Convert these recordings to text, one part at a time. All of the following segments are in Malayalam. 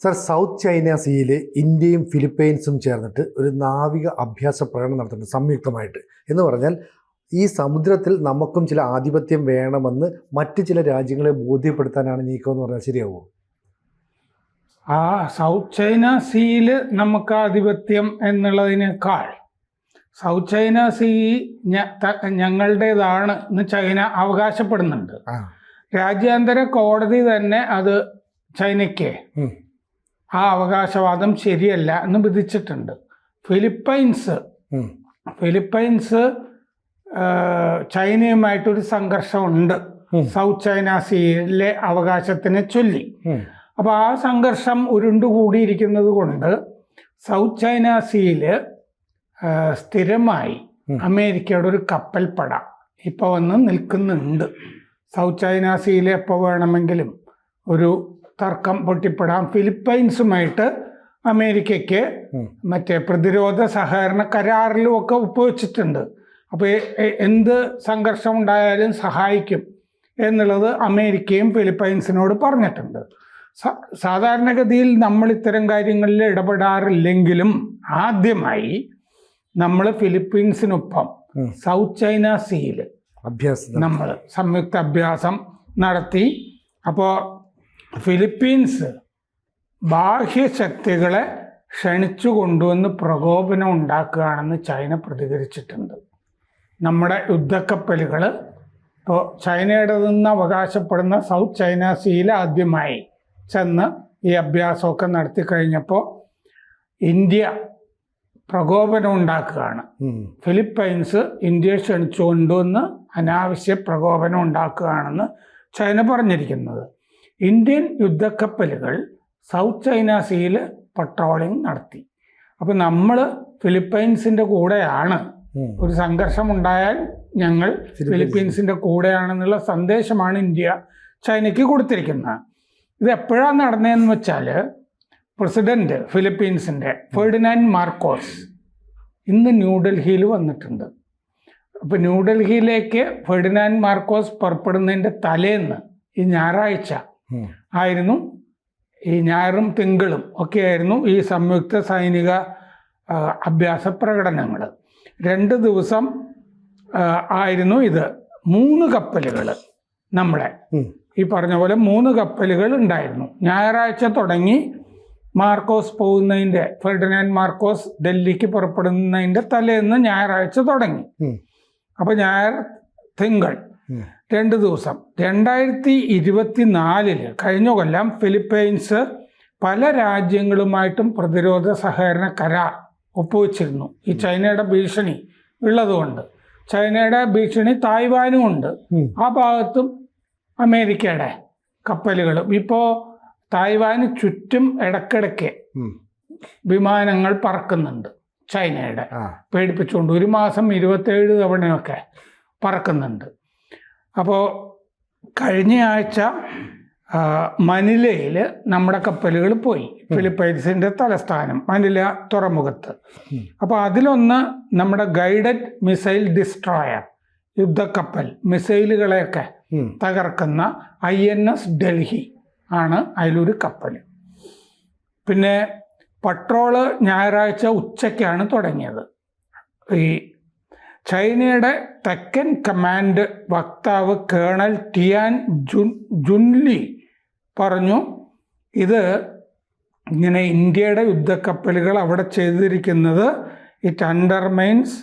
സർ, സൗത്ത് ചൈന സീയിൽ ഇന്ത്യയും ഫിലിപ്പൈൻസും ചേർന്നിട്ട് ഒരു നാവിക അഭ്യാസ പ്രകടനം നടത്തുന്നുണ്ട് സംയുക്തമായിട്ട്. എന്ന് പറഞ്ഞാൽ ഈ സമുദ്രത്തിൽ നമുക്കും ചില ആധിപത്യം വേണമെന്ന് മറ്റ് ചില രാജ്യങ്ങളെ ബോധ്യപ്പെടുത്താനാണ് നീക്കമെന്ന് പറഞ്ഞാൽ ശരിയാവുമോ? ആ സൗത്ത് ചൈന സീയിൽ നമുക്ക് ആധിപത്യം എന്നുള്ളതിനേക്കാൾ സൗത്ത് ചൈന സീ ഞങ്ങളുടേതാണ് എന്ന് ചൈന അവകാശപ്പെടുന്നുണ്ട്. രാജ്യാന്തര കോടതി തന്നെ അത് ചൈനയ്ക്ക് ആ അവകാശവാദം ശരിയല്ല എന്ന് വിധിച്ചിട്ടുണ്ട്. ഫിലിപ്പൈൻസ് ചൈനയുമായിട്ടൊരു സംഘർഷമുണ്ട് സൗത്ത് ചൈന സീയിലെ അവകാശത്തിനെ ചൊല്ലി. അപ്പോൾ ആ സംഘർഷം ഉരുണ്ടുകൂടിയിരിക്കുന്നത് കൊണ്ട് സൗത്ത് ചൈന സീയിൽ സ്ഥിരമായി അമേരിക്കയുടെ ഒരു കപ്പൽപ്പട ഇപ്പോൾ വന്ന് നിൽക്കുന്നുണ്ട്. സൗത്ത് ചൈന സീയിൽ എപ്പോൾ വേണമെങ്കിലും ഒരു തർക്കം പൊട്ടിപ്പെടാം. ഫിലിപ്പൈൻസുമായിട്ട് അമേരിക്കയ്ക്ക് മറ്റേ പ്രതിരോധ സഹകരണ കരാറിലും ഒക്കെ ഒപ്പുവെച്ചിട്ടുണ്ട്. അപ്പോൾ എന്ത് സംഘർഷം ഉണ്ടായാലും സഹായിക്കും എന്നുള്ളത് അമേരിക്കയും ഫിലിപ്പൈൻസിനോട് പറഞ്ഞിട്ടുണ്ട്. സാധാരണഗതിയിൽ നമ്മൾ ഇത്തരം കാര്യങ്ങളിൽ ഇടപെടാറില്ലെങ്കിലും ആദ്യമായി നമ്മൾ ഫിലിപ്പീൻസിനൊപ്പം സൗത്ത് ചൈന സീയിൽ നമ്മൾ സംയുക്ത അഭ്യാസം നടത്തി. അപ്പോൾ ഫിലിപ്പീൻസ് ബാഹ്യശക്തികളെ ക്ഷണിച്ചു കൊണ്ടുവന്ന് പ്രകോപനം ഉണ്ടാക്കുകയാണെന്ന് ചൈന പ്രതികരിച്ചിട്ടുണ്ട്. നമ്മുടെ യുദ്ധക്കപ്പലുകൾ ഇപ്പോൾ ചൈനയുടേതെന്ന് അവകാശപ്പെടുന്ന സൗത്ത് ചൈന സീയിൽ ആദ്യമായി ചെന്ന് ഈ അഭ്യാസമൊക്കെ നടത്തി കഴിഞ്ഞപ്പോൾ ഇന്ത്യ പ്രകോപനം ഉണ്ടാക്കുകയാണ്. ഫിലിപ്പൈൻസ് ഇന്ത്യയെ ക്ഷണിച്ചു കൊണ്ടുവന്ന് അനാവശ്യ പ്രകോപനം ഉണ്ടാക്കുകയാണെന്ന് ചൈന പറഞ്ഞിരിക്കുന്നത്. ഇന്ത്യൻ യുദ്ധക്കപ്പലുകൾ സൗത്ത് ചൈന സീയിൽ പട്രോളിംഗ് നടത്തി. അപ്പം നമ്മൾ ഫിലിപ്പൈൻസിൻ്റെ കൂടെയാണ്, ഒരു സംഘർഷമുണ്ടായാൽ ഞങ്ങൾ ഫിലിപ്പീൻസിൻ്റെ കൂടെയാണെന്നുള്ള സന്ദേശമാണ് ഇന്ത്യ ചൈനയ്ക്ക് കൊടുത്തിരിക്കുന്നത്. ഇത് എപ്പോഴാണ് നടന്നതെന്ന് വെച്ചാൽ പ്രസിഡന്റ് ഫിലിപ്പീൻസിൻ്റെ ഫെർഡിനാൻഡ് മാർക്കോസ് ഇന്ന് ന്യൂഡൽഹിയിൽ വന്നിട്ടുണ്ട്. അപ്പോൾ ന്യൂഡൽഹിയിലേക്ക് ഫെർഡിനാൻഡ് മാർക്കോസ് പുറപ്പെടുന്നതിൻ്റെ തലേന്ന് ഈ ഞായറാഴ്ച ആയിരുന്നു, ഈ ഞായറും തിങ്കളും ഒക്കെ ആയിരുന്നു ഈ സംയുക്ത സൈനിക അഭ്യാസ പ്രകടനങ്ങൾ. 2 ദിവസം ആയിരുന്നു ഇത്. 3 കപ്പലുകൾ, നമ്മളെ ഈ പറഞ്ഞ പോലെ 3 കപ്പലുകൾ ഉണ്ടായിരുന്നു. ഞായറാഴ്ച തുടങ്ങി മാർക്കോസ് പോകുന്നതിൻ്റെ, ഫെർഡിനാൻഡ് മാർക്കോസ് ഡൽഹിക്ക് പുറപ്പെടുന്നതിൻ്റെ തലേന്ന് ഞായറാഴ്ച തുടങ്ങി. അപ്പോൾ ഞായർ തിങ്കൾ 2 ദിവസം. 2024 കഴിഞ്ഞ കൊല്ലം ഫിലിപ്പൈൻസ് പല രാജ്യങ്ങളുമായിട്ടും പ്രതിരോധ സഹകരണ കരാർ ഒപ്പുവെച്ചിരുന്നു. ഈ ചൈനയുടെ ഭീഷണി ഉള്ളതുകൊണ്ട്. ചൈനയുടെ ഭീഷണി തായ്വാനും ഉണ്ട്. ആ ഭാഗത്തും അമേരിക്കയുടെ കപ്പലുകളും. ഇപ്പോൾ തായ്വാന് ചുറ്റും ഇടയ്ക്കിടയ്ക്ക് വിമാനങ്ങൾ പറക്കുന്നുണ്ട് ചൈനയുടെ, പേടിപ്പിച്ചുകൊണ്ട്. ഒരു മാസം 27 തവണയൊക്കെ പറക്കുന്നുണ്ട്. അപ്പോൾ കഴിഞ്ഞ ആഴ്ച മനിലയിൽ നമ്മുടെ കപ്പലുകൾ പോയി, ഫിലിപ്പൈൻസിൻ്റെ തലസ്ഥാനം മനില തുറമുഖത്ത്. അപ്പോൾ അതിലൊന്ന് നമ്മുടെ ഗൈഡഡ് മിസൈൽ ഡിസ്ട്രോയർ, യുദ്ധക്കപ്പൽ, മിസൈലുകളെയൊക്കെ തകർക്കുന്ന INS ഡൽഹി ആണ് അതിലൊരു കപ്പൽ. പിന്നെ പട്രോള് ഞായറാഴ്ച ഉച്ചയ്ക്കാണ് തുടങ്ങിയത്. ഈ ചൈനയുടെ തെക്കൻ കമാൻഡ് വക്താവ് കേണൽ ടിയാൻ ജുൻലി പറഞ്ഞു, ഇത് ഇങ്ങനെ ഇന്ത്യയുടെ യുദ്ധക്കപ്പലുകൾ അവിടെ ചെയ്തിരിക്കുന്നത് it undermines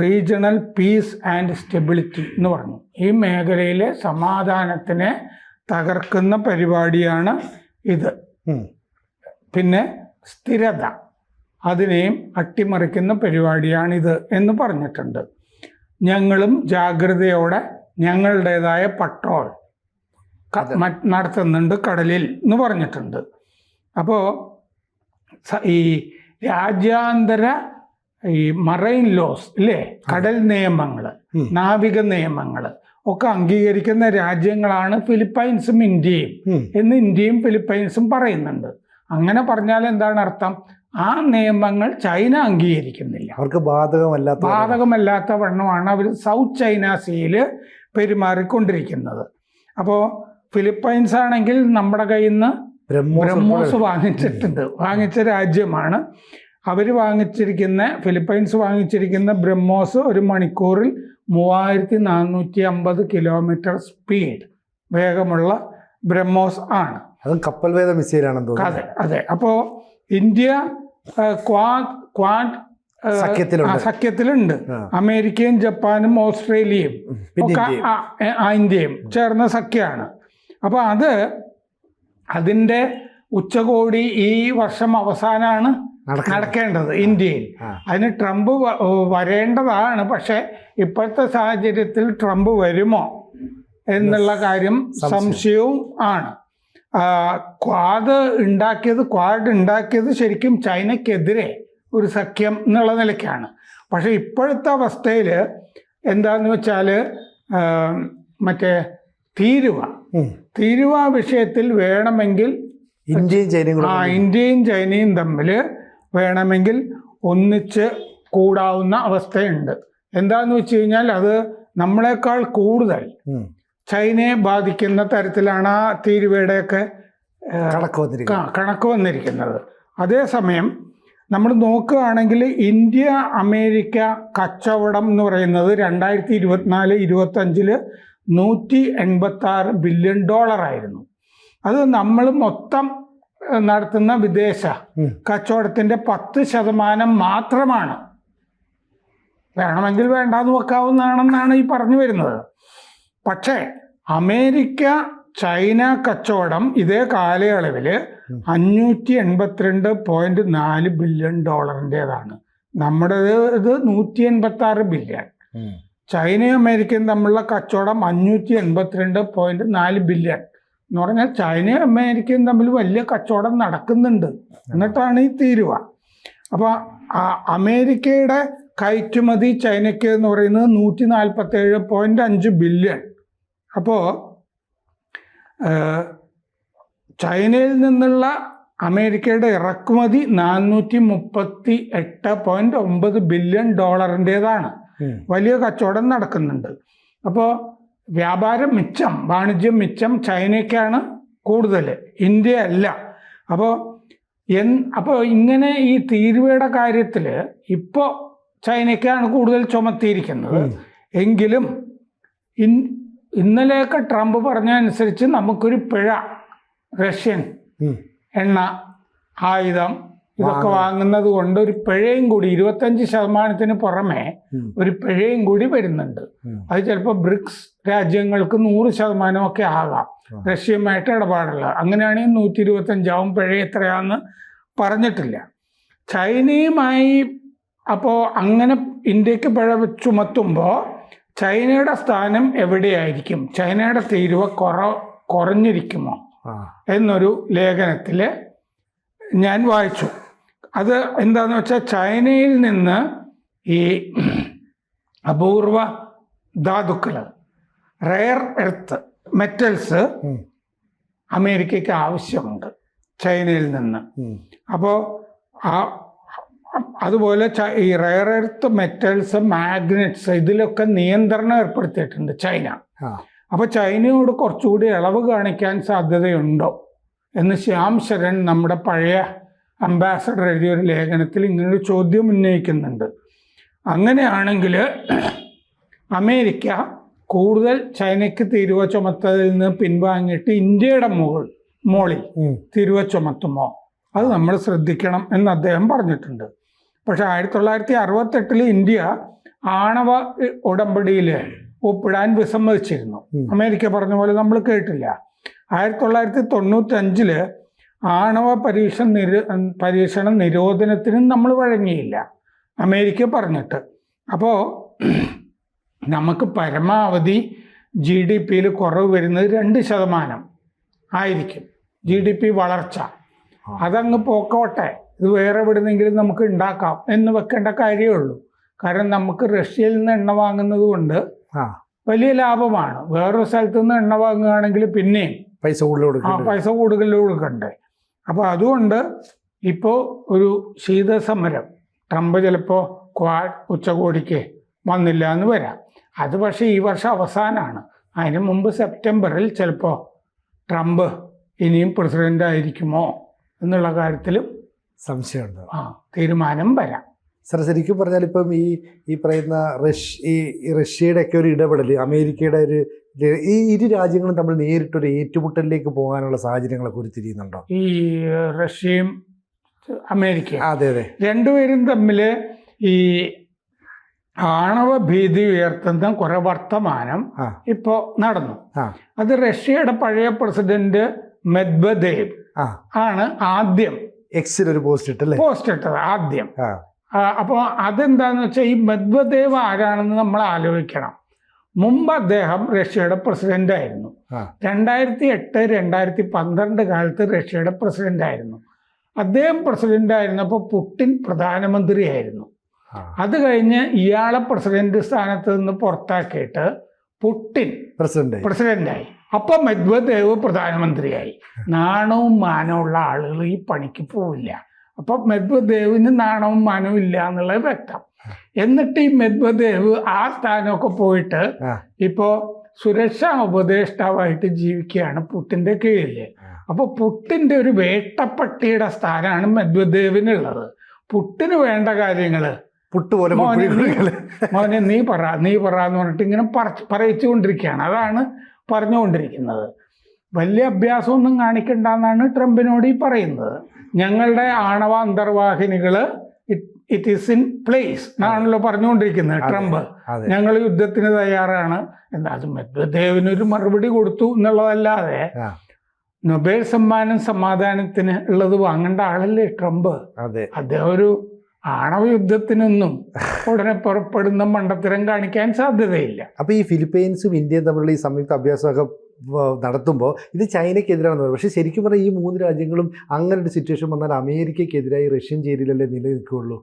regional peace and stability എന്ന് പറഞ്ഞു. ഈ മേഖലയിലെ സമാധാനത്തിനെ തകർക്കുന്ന പരിപാടിയാണ് ഇത്. പിന്നെ സ്ഥിരത, അതിനെയും അട്ടിമറിക്കുന്ന പരിപാടിയാണിത് എന്ന് പറഞ്ഞിട്ടുണ്ട്. ഞങ്ങളും ജാഗ്രതയോടെ ഞങ്ങളുടേതായ പട്രോൾ നടത്തുന്നുണ്ട് കടലിൽ എന്ന് പറഞ്ഞിട്ടുണ്ട്. അപ്പോൾ ഈ രാജ്യാന്തര ഈ മറൈൻ ലോസ് ഇല്ലേ, കടൽ നിയമങ്ങൾ, നാവിക നിയമങ്ങൾ ഒക്കെ അംഗീകരിക്കുന്ന രാജ്യങ്ങളാണ് ഫിലിപ്പൈൻസും ഇന്ത്യയും എന്ന് ഇന്ത്യയും ഫിലിപ്പൈൻസും പറയുന്നുണ്ട്. അങ്ങനെ പറഞ്ഞാൽ എന്താണ് അർത്ഥം? ആ നിയമങ്ങൾ ചൈന അംഗീകരിക്കുന്നില്ല, അവർക്ക് ബാധകമല്ലാത്ത വണ്ണമാണ് അവർ സൗത്ത് ചൈന സീയിൽ പെരുമാറിക്കൊണ്ടിരിക്കുന്നത്. അപ്പോൾ ഫിലിപ്പൈൻസ് ആണെങ്കിൽ നമ്മുടെ കയ്യിൽ നിന്ന് ബ്രഹ്മോസ് വാങ്ങിച്ച രാജ്യമാണ്. അവർ ഫിലിപ്പൈൻസ് വാങ്ങിച്ചിരിക്കുന്ന ബ്രഹ്മോസ് ഒരു മണിക്കൂറിൽ 3450 കിലോമീറ്റർ സ്പീഡ് വേഗമുള്ള ബ്രഹ്മോസ് ആണ്. അതും കപ്പൽ വേദ മിസൈലാണെന്ന് തോന്നുന്നു. അതെ. അപ്പോൾ ഇന്ത്യ ക്വാഡ് സഖ്യത്തിലുണ്ട്. അമേരിക്കയും ജപ്പാനും ഓസ്ട്രേലിയയും ഇന്ത്യയും ചേർന്ന സഖ്യമാണ്. അപ്പോൾ അതിൻ്റെ ഉച്ചകോടി ഈ വർഷം അവസാനമാണ് നടക്കേണ്ടത് ഇന്ത്യയിൽ. അതിന് ട്രംപ് വരേണ്ടതാണ്. പക്ഷെ ഇപ്പോഴത്തെ സാഹചര്യത്തിൽ ട്രംപ് വരുമോ എന്നുള്ള കാര്യം സംശയവും ആണ്. ക്വാഡ് ഉണ്ടാക്കിയത് ശരിക്കും ചൈനയ്ക്കെതിരെ ഒരു സഖ്യം എന്നുള്ള നിലയ്ക്കാണ്. പക്ഷെ ഇപ്പോഴത്തെ അവസ്ഥയിൽ എന്താന്ന് വെച്ചാൽ മറ്റേ തീരുവ വിഷയത്തിൽ വേണമെങ്കിൽ ഇന്ത്യയും ചൈനയും തമ്മിൽ വേണമെങ്കിൽ ഒന്നിച്ച് കൂടാവുന്ന അവസ്ഥയുണ്ട്. എന്താന്ന് വെച്ച് കഴിഞ്ഞാൽ അത് നമ്മളെക്കാൾ കൂടുതൽ ചൈനയെ ബാധിക്കുന്ന തരത്തിലാണ് ആ തീരുവയുടെയൊക്കെ കണക്ക് വന്നിരിക്കുന്നത്. അതേസമയം നമ്മൾ നോക്കുകയാണെങ്കിൽ ഇന്ത്യ അമേരിക്ക കച്ചവടം എന്ന് പറയുന്നത് 2024-25 $186 ബില്യൺ ആയിരുന്നു. അത് നമ്മൾ മൊത്തം നടത്തുന്ന വിദേശ കച്ചവടത്തിൻ്റെ 10% മാത്രമാണ്. വേണമെങ്കിൽ വേണ്ടാന്ന് വെക്കാവുന്നതാണെന്നാണ് ഈ പറഞ്ഞു വരുന്നത്. പക്ഷേ അമേരിക്ക ചൈന കച്ചവടം ഇതേ കാലയളവിൽ $582.4 ബില്യൺ. നമ്മുടേത് ഇത് 186 ബില്യൺ. ചൈനയും അമേരിക്കയും തമ്മിലുള്ള കച്ചവടം 582.4 ബില്യൺ എന്ന് പറഞ്ഞാൽ ചൈനയും അമേരിക്കയും തമ്മിൽ വലിയ കച്ചവടം നടക്കുന്നുണ്ട്. എന്നിട്ടാണ് ഈ തീരുവ. അപ്പോൾ അമേരിക്കയുടെ കയറ്റുമതി ചൈനയ്ക്ക് എന്ന് പറയുന്നത് 147.5 ബില്യൺ. അപ്പോൾ ചൈനയിൽ നിന്നുള്ള അമേരിക്കയുടെ ഇറക്കുമതി $438.9 ബില്യൺ. വലിയ കച്ചവടം നടക്കുന്നുണ്ട്. അപ്പോൾ വാണിജ്യം മിച്ചം ചൈനയ്ക്കാണ് കൂടുതൽ, ഇന്ത്യ അല്ല. അപ്പോൾ ഇങ്ങനെ ഈ തീരുവയുടെ കാര്യത്തിൽ ഇപ്പോൾ ചൈനയ്ക്കാണ് കൂടുതൽ ചുമത്തിയിരിക്കുന്നത്. എങ്കിലും ഇന്നലെയൊക്കെ ട്രംപ് പറഞ്ഞ അനുസരിച്ച് നമുക്കൊരു പിഴ റഷ്യൻ എണ്ണ ആയുധം ഇതൊക്കെ വാങ്ങുന്നത് കൊണ്ട് ഒരു പിഴയും കൂടി 25% പുറമെ ഒരു പിഴയും കൂടി വരുന്നുണ്ട്. അത് ചിലപ്പോൾ ബ്രിക്സ് രാജ്യങ്ങൾക്ക് 100% ഒക്കെ ആകാം റഷ്യയുമായിട്ട് ഇടപാടുള്ള. അങ്ങനെയാണെങ്കിൽ 125 പിഴ എത്രയാണെന്ന് പറഞ്ഞിട്ടില്ല. ചൈനയുമായി അപ്പോൾ അങ്ങനെ ഇന്ത്യക്ക് പിഴ ചുമത്തുമ്പോൾ ചൈനയുടെ സ്ഥാനം എവിടെയായിരിക്കും, ചൈനയുടെ തീരുവ കുറഞ്ഞിരിക്കുമോ എന്നൊരു ലേഖനത്തിൽ ഞാൻ വായിച്ചു. അത് എന്താന്ന് വെച്ചാൽ ചൈനയിൽ നിന്ന് ഈ അപൂർവ ധാതുക്കൾ, റെയർ എർത്ത് മെറ്റൽസ് അമേരിക്കയ്ക്ക് ആവശ്യമുണ്ട് ചൈനയിൽ നിന്ന്. അപ്പോൾ അതുപോലെ ഈ റെയർ എർത്ത് മെറ്റൽസ്, മാഗ്നറ്റ്സ് ഇതിലൊക്കെ നിയന്ത്രണം ഏർപ്പെടുത്തിയിട്ടുണ്ട് ചൈന. അപ്പോൾ ചൈനയോട് കുറച്ചുകൂടി ഇളവ് കാണിക്കാൻ സാധ്യതയുണ്ടോ എന്ന് ശ്യാം ശരൺ, നമ്മുടെ പഴയ അംബാസഡർ, എഴുതിയൊരു ലേഖനത്തിൽ ഇങ്ങനൊരു ചോദ്യം ഉന്നയിക്കുന്നുണ്ട്. അങ്ങനെയാണെങ്കിൽ അമേരിക്ക കൂടുതൽ ചൈനയ്ക്ക് തീരുവ ചുമത്തതിൽ നിന്ന് പിൻവാങ്ങിയിട്ട് ഇന്ത്യയുടെ മോളിൽ തീരുവ ചുമത്തുമോ അത് നമ്മൾ ശ്രദ്ധിക്കണം എന്ന് അദ്ദേഹം പറഞ്ഞിട്ടുണ്ട്. പക്ഷെ 1968 ഇന്ത്യ ആണവ ഉടമ്പടിയിൽ ഒപ്പിടാൻ വിസമ്മതിച്ചിരുന്നു. അമേരിക്ക പറഞ്ഞ പോലെ നമ്മൾ കേട്ടില്ല. 1995 ആണവ പരീക്ഷണ നിരോധനത്തിനും നമ്മൾ വഴങ്ങിയില്ല, അമേരിക്ക പറഞ്ഞിട്ട്. അപ്പോൾ നമുക്ക് പരമാവധി GDP കുറവ് വരുന്നത് 2% ആയിരിക്കും. GDP വളർച്ച അതങ്ങ് പോക്കോട്ടെ, ഇത് വേറെ എവിടുന്നെങ്കിലും നമുക്ക് ഉണ്ടാക്കാം എന്ന് വെക്കേണ്ട കാര്യമേ ഉള്ളൂ. കാരണം നമുക്ക് റഷ്യയിൽ നിന്ന് എണ്ണ വാങ്ങുന്നത് കൊണ്ട് വലിയ ലാഭമാണ്. വേറൊരു സ്ഥലത്ത് നിന്ന് എണ്ണ വാങ്ങുകയാണെങ്കിൽ പിന്നെയും പൈസ കൂടുതൽ കൊടുക്കണ്ടേ. അപ്പോൾ അതുകൊണ്ട് ഇപ്പോൾ ഒരു ശീതസമരം, ട്രംപ് ചിലപ്പോൾ ക്വാഡ് ഉച്ചകോടിക്ക് വന്നില്ല എന്ന് വരാം. അത് പക്ഷേ ഈ വർഷം അവസാനമാണ്. അതിന് മുമ്പ് സെപ്റ്റംബറിൽ ചിലപ്പോൾ ട്രംപ് ഇനിയും പ്രസിഡന്റ് ആയിരിക്കുമോ എന്നുള്ള കാര്യത്തിലും സംശയമുണ്ട്. തീരുമാനം വരാം. സാർ, ശരിക്കും പറഞ്ഞാൽ ഇപ്പം ഈ പറയുന്ന ഈ റഷ്യയുടെ ഒക്കെ ഒരു ഇടപെടൽ, അമേരിക്കയുടെ ഒരു ഈ ഇരു രാജ്യങ്ങളും തമ്മിൽ നേരിട്ടൊരു ഏറ്റുമുട്ടലിലേക്ക് പോകാനുള്ള സാഹചര്യങ്ങളൊക്കെ ഉരുത്തിരിയുന്നുണ്ടോ? ഈ റഷ്യയും അമേരിക്കയും അതെ രണ്ടുപേരും തമ്മിൽ ഈ ആണവ ഭീതി ഉയർത്തുന്ന കുറെ വർത്തമാനം ഇപ്പോ നടന്നു. അത് റഷ്യയുടെ പഴയ പ്രസിഡന്റ് മെദ്വദേവ് ആണ് ആദ്യം എക്സിൽ ഒരു പോസ്റ്റ് ഇട്ടത് ആദ്യം. അപ്പോൾ അതെന്താന്ന് വെച്ചാൽ ഈ മെദ്വദേവ് ആരാണെന്ന് നമ്മൾ ആലോചിക്കണം. മുമ്പ് അദ്ദേഹം റഷ്യയുടെ പ്രസിഡന്റ് ആയിരുന്നു. 2008-2012 കാലത്ത് റഷ്യയുടെ പ്രസിഡന്റ് ആയിരുന്നു. അദ്ദേഹം പ്രസിഡന്റ് ആയിരുന്നപ്പോൾ പുടിൻ പ്രധാനമന്ത്രിയായിരുന്നു. അത് കഴിഞ്ഞ് ഇയാളെ പ്രസിഡന്റ് സ്ഥാനത്ത് നിന്ന് പുറത്താക്കിയിട്ട് പുടിൻ പ്രസിഡന്റായി. അപ്പൊ മെദ്വദേവ് പ്രധാനമന്ത്രിയായി. നാണവും മാനവും ഉള്ള ആളുകൾ ഈ പണിക്ക് പോവില്ല. അപ്പൊ മെദ്വദേവിന് നാണവും മാനവും ഇല്ല എന്നുള്ളത് വ്യക്തം. എന്നിട്ട് ഈ മെദ്വദേവ് ആ സ്ഥാനമൊക്കെ പോയിട്ട് ഇപ്പോ സുരക്ഷാ ഉപദേഷ്ടാവായിട്ട് ജീവിക്കുകയാണ് പുടിന്റെ കീഴില്. അപ്പൊ പുടിന്റെ ഒരു വേട്ടപ്പട്ടിയുടെ സ്ഥാനമാണ് മെദ്വദേവിനുള്ളത്. പുടിന് വേണ്ട കാര്യങ്ങള് മോനെ നീ പറ എന്ന് പറഞ്ഞിട്ട് ഇങ്ങനെ പറയിച്ചുകൊണ്ടിരിക്കുകയാണ്. അതാണ് പറഞ്ഞുകൊണ്ടിരിക്കുന്നത്. വലിയ അഭ്യാസമൊന്നും കാണിക്കണ്ടെന്നാണ് ട്രംപിനോട് ഈ പറയുന്നത്. ഞങ്ങളുടെ ആണവ അന്തർവാഹിനികള് ഇറ്റ് ഈസ് ഇൻ പ്ലേസ് എന്നാണല്ലോ പറഞ്ഞുകൊണ്ടിരിക്കുന്നത് ട്രംപ്. ഞങ്ങൾ യുദ്ധത്തിന് തയ്യാറാണ്. എന്താ അത് മെദ്വദേവിനൊരു മറുപടി കൊടുത്തു എന്നുള്ളതല്ലാതെ നൊബേൽ സമ്മാനം സമാധാനത്തിന് ഉള്ളത് വാങ്ങേണ്ട ആളല്ലേ ട്രംപ്. അദ്ദേഹം ഒരു ആണവ യുദ്ധത്തിനൊന്നും ഉടനെ പുറപ്പെടുന്ന മണ്ടത്തരം കാണിക്കാൻ സാധ്യതയില്ല. അപ്പൊ ഈ ഫിലിപ്പൈൻസും ഇന്ത്യയും തമ്മിലുള്ള ഈ സംയുക്ത അഭ്യാസമൊക്കെ നടത്തുമ്പോൾ ഇത് ചൈനയ്ക്കെതിരാണെന്ന് പറയും. പക്ഷെ ശരിക്കും പറഞ്ഞാൽ ഈ മൂന്ന് രാജ്യങ്ങളും അങ്ങനെ ഒരു സിറ്റുവേഷൻ വന്നാൽ അമേരിക്കയ്ക്കെതിരായി റഷ്യൻ ചേരിയിലല്ലേ നിലനിൽക്കുകയുള്ളൂ.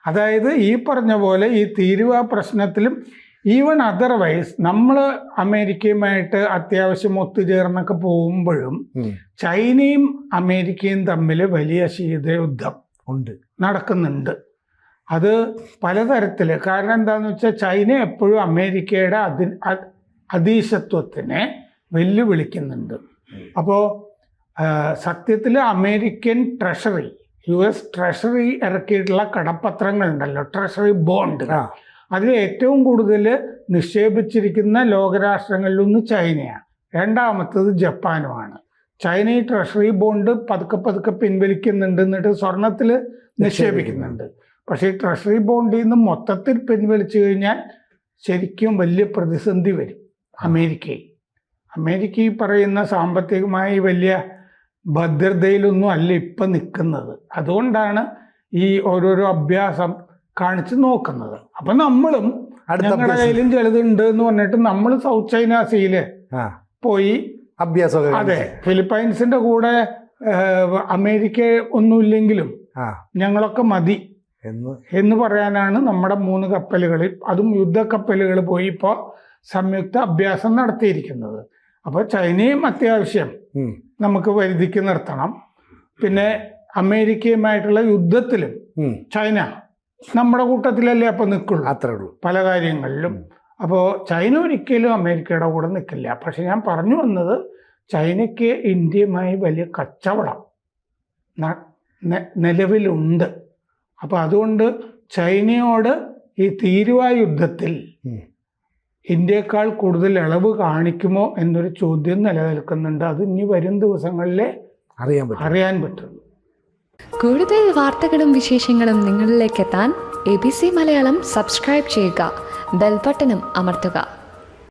അതായത് ഈ പറഞ്ഞ പോലെ ഈ തീരുവ പ്രശ്നത്തിലും ഈവൻ അതർവൈസ് നമ്മൾ അമേരിക്കയുമായിട്ട് അത്യാവശ്യം ഒത്തുചേർന്നൊക്കെ പോകുമ്പോഴും ചൈനയും അമേരിക്കയും തമ്മിൽ വലിയ ശീതയുദ്ധം നടക്കുന്നുണ്ട്. അത് പലതരത്തിൽ. കാരണം എന്താണെന്ന് വെച്ചാൽ ചൈന എപ്പോഴും അമേരിക്കയുടെ അധീശത്വത്തിനെ വെല്ലുവിളിക്കുന്നുണ്ട്. അപ്പോൾ സത്യത്തിൽ അമേരിക്കൻ ട്രഷറി, US ട്രഷറി ഇറക്കിയിട്ടുള്ള കടപ്പത്രങ്ങളുണ്ടല്ലോ, ട്രഷറി ബോണ്ട്, അതിൽ ഏറ്റവും കൂടുതൽ നിക്ഷേപിച്ചിരിക്കുന്ന ലോകരാഷ്ട്രങ്ങളിലൊന്ന് ചൈനയാണ്. രണ്ടാമത്തത് ജപ്പാനുമാണ്. ചൈന ഈ ട്രഷറി ബോണ്ട് പതുക്കെ പിൻവലിക്കുന്നുണ്ട്, എന്നിട്ട് സ്വർണത്തിൽ നിക്ഷേപിക്കുന്നുണ്ട്. പക്ഷേ ഈ ട്രഷറി ബോണ്ടിൽ നിന്ന് മൊത്തത്തിൽ പിൻവലിച്ചു കഴിഞ്ഞാൽ ശരിക്കും വലിയ പ്രതിസന്ധി വരും അമേരിക്ക ഈ പറയുന്ന സാമ്പത്തികമായി വലിയ ഭദ്രതയിലൊന്നും അല്ല ഇപ്പം നിൽക്കുന്നത്. അതുകൊണ്ടാണ് ഈ ഓരോരോ അഭ്യാസം കാണിച്ച് നോക്കുന്നത്. അപ്പം നമ്മളും ഞങ്ങളുടെ കയ്യിലും ചിലതുണ്ട് എന്ന് പറഞ്ഞിട്ട് നമ്മൾ സൗത്ത് ചൈന സീയില് പോയി അഭ്യാസം, അതെ, ഫിലിപ്പൈൻസിന്റെ കൂടെ അമേരിക്ക ഒന്നുമില്ലെങ്കിലും ഞങ്ങളൊക്കെ മതി എന്ന് പറയാനാണ് നമ്മുടെ 3 കപ്പലുകളിൽ, അതും യുദ്ധക്കപ്പലുകൾ പോയി ഇപ്പോൾ സംയുക്ത അഭ്യാസം നടത്തിയിരിക്കുന്നത്. അപ്പോൾ ചൈനയും അത്യാവശ്യം നമുക്ക് വരുതിക്ക് നിർത്തണം. പിന്നെ അമേരിക്കയുമായിട്ടുള്ള യുദ്ധത്തിലും ചൈന നമ്മുടെ കൂട്ടത്തിലല്ലേ അപ്പം നിൽക്കുള്ളൂ, അത്രേ ഉള്ളൂ പല കാര്യങ്ങളിലും. അപ്പോൾ ചൈന ഒരിക്കലും അമേരിക്കയുടെ കൂടെ നിൽക്കില്ല. പക്ഷെ ഞാൻ പറഞ്ഞു വന്നത്, ചൈനയ്ക്ക് ഇന്ത്യയുമായി വലിയ കച്ചവടം നിലവിലുണ്ട്. അപ്പോൾ അതുകൊണ്ട് ചൈനയോട് ഈ തീരുവ യുദ്ധത്തിൽ ഇന്ത്യയേക്കാൾ കൂടുതൽ ഇളവ് കാണിക്കുമോ എന്നൊരു ചോദ്യം നിലനിൽക്കുന്നുണ്ട്. അത് ഇനി വരും ദിവസങ്ങളിലേ അറിയാൻ പറ്റുള്ളൂ. കൂടുതൽ വാർത്തകളും വിശേഷങ്ങളും നിങ്ങളിലേക്ക് എത്താൻ ABC മലയാളം സബ്സ്ക്രൈബ് ചെയ്യുക, ബെൽ ബട്ടണും അമർത്തുക.